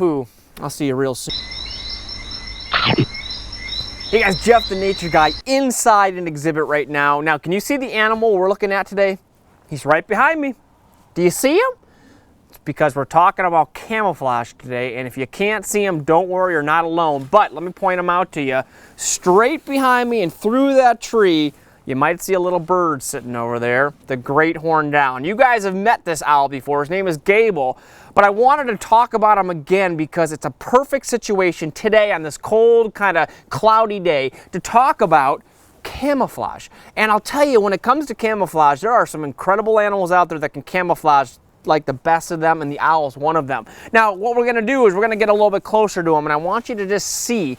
poo. I'll see you real soon. Hey guys, Jeff the Nature Guy inside an exhibit right now. Now, can you see the animal we're looking at today? He's right behind me. Do you see him? It's because we're talking about camouflage today, and if you can't see him, don't worry, you're not alone. But let me point him out to you. Straight behind me and through that tree, you might see a little bird sitting over there, the great horned owl. You guys have met this owl before. His name is Gable, but I wanted to talk about him again because it's a perfect situation today on this cold, kind of cloudy day to talk about camouflage. And I'll tell you, when it comes to camouflage, there are some incredible animals out there that can camouflage like the best of them, and the owl is one of them. Now, what we're gonna do is we're gonna get a little bit closer to him, and I want you to just see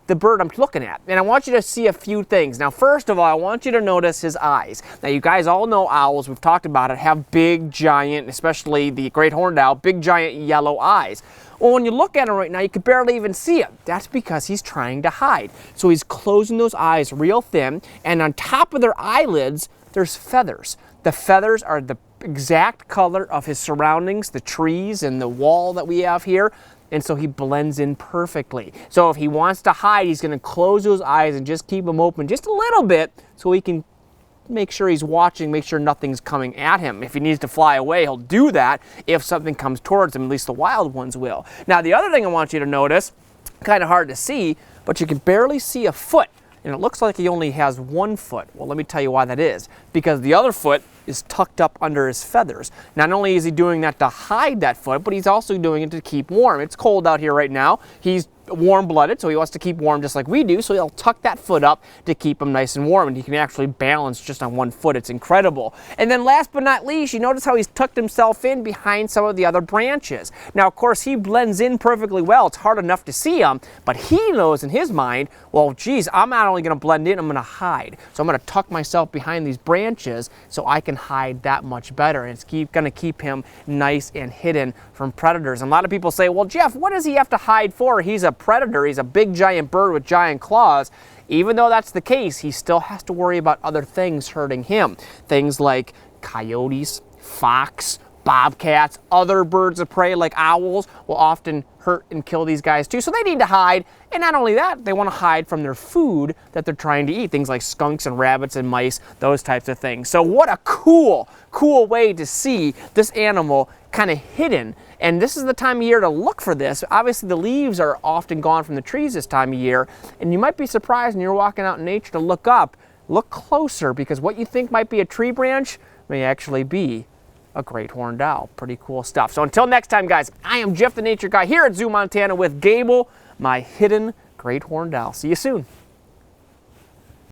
the bird I'm looking at. And I want you to see a few things. Now, first of all, I want you to notice his eyes. Now, you guys all know owls, we've talked about it, have big, giant, especially the great horned owl, big, giant yellow eyes. Well, when you look at him right now, you can barely even see him. That's because he's trying to hide. So he's closing those eyes real thin, and on top of their eyelids, there's feathers. The feathers are the exact color of his surroundings, the trees and the wall that we have here. And so he blends in perfectly. So if he wants to hide, he's gonna close those eyes and just keep them open just a little bit so he can make sure he's watching, make sure nothing's coming at him. If he needs to fly away, he'll do that. If something comes towards him, at least the wild ones will. Now, the other thing I want you to notice, kind of hard to see, but you can barely see a foot. And it looks like he only has one foot. Well, let me tell you why that is. Because the other foot is tucked up under his feathers. Not only is he doing that to hide that foot, but he's also doing it to keep warm. It's cold out here right now. He's warm-blooded, so he wants to keep warm just like we do, so he'll tuck that foot up to keep him nice and warm, and he can actually balance just on one foot. It's incredible. And then last but not least, you notice how he's tucked himself in behind some of the other branches. Now, of course, he blends in perfectly well. It's hard enough to see him, but he knows in his mind, well, geez, I'm not only gonna blend in, I'm gonna hide. So I'm gonna tuck myself behind these branches so I can hide that much better, and it's gonna keep him nice and hidden from predators. And a lot of people say, well, Jeff, what does he have to hide for? He's a predator. He's a big giant bird with giant claws. Even though that's the case, he still has to worry about other things hurting him. Things like coyotes, fox, bobcats, other birds of prey like owls will often hurt and kill these guys too. So they need to hide. And not only that, they want to hide from their food that they're trying to eat. Things like skunks and rabbits and mice, those types of things. So what a cool way to see this animal kind of hidden. And this is the time of year to look for this. Obviously, the leaves are often gone from the trees this time of year. And you might be surprised when you're walking out in nature to look up, look closer, because what you think might be a tree branch may actually be a great horned owl. Pretty cool stuff. So until next time, guys, I am Jeff the Nature Guy here at Zoo Montana with Gable, my hidden great horned owl. See you soon.